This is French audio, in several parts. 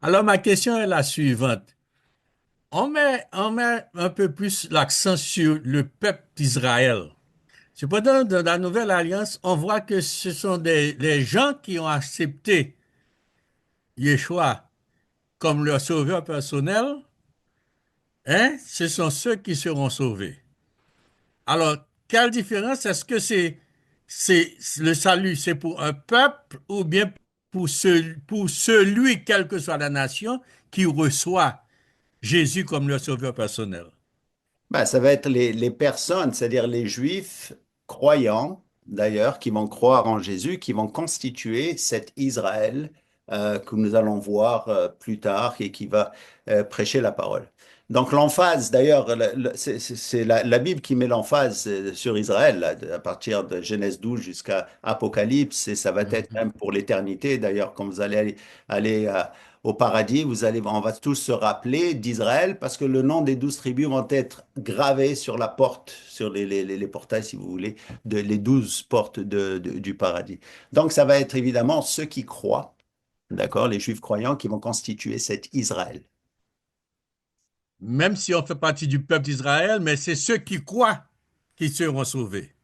Alors, ma question est la suivante. On met un peu plus l'accent sur le peuple d'Israël. Cependant, dans la Nouvelle Alliance, on voit que ce sont les gens qui ont accepté Yeshua comme leur sauveur personnel, hein, ce sont ceux qui seront sauvés. Alors, quelle différence? Est-ce que c'est le salut, c'est pour un peuple ou bien pour celui, quelle que soit la nation, qui reçoit Jésus comme leur sauveur personnel? Ben, ça va être les personnes, c'est-à-dire les juifs croyants, d'ailleurs, qui vont croire en Jésus, qui vont constituer cet Israël que nous allons voir plus tard et qui va prêcher la parole. Donc l'emphase, d'ailleurs, c'est la Bible qui met l'emphase sur Israël, là, à partir de Genèse 12 jusqu'à Apocalypse, et ça va être Mhm. même pour l'éternité. D'ailleurs, quand vous allez aller au paradis, on va tous se rappeler d'Israël parce que le nom des 12 tribus vont être gravés sur la porte, sur les portails, si vous voulez, les 12 portes du paradis. Donc, ça va être évidemment ceux qui croient, d'accord, les juifs croyants qui vont constituer cet Israël. Même si on fait partie du peuple d'Israël, mais c'est ceux qui croient qui seront sauvés.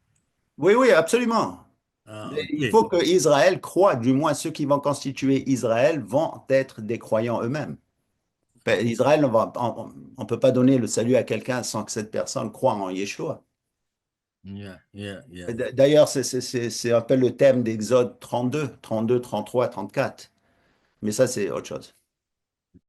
Oui, oui, absolument. Ah, Il ok. faut que Israël croie, du moins ceux qui vont constituer Israël vont être des croyants eux-mêmes. Ben, Israël, on peut pas donner le salut à quelqu'un sans que cette personne croie en Yeshua. Yeah, yeah, yeah, yeah. D'ailleurs, c'est un peu le thème d'Exode 32, 33, 34. Mais ça, c'est autre chose.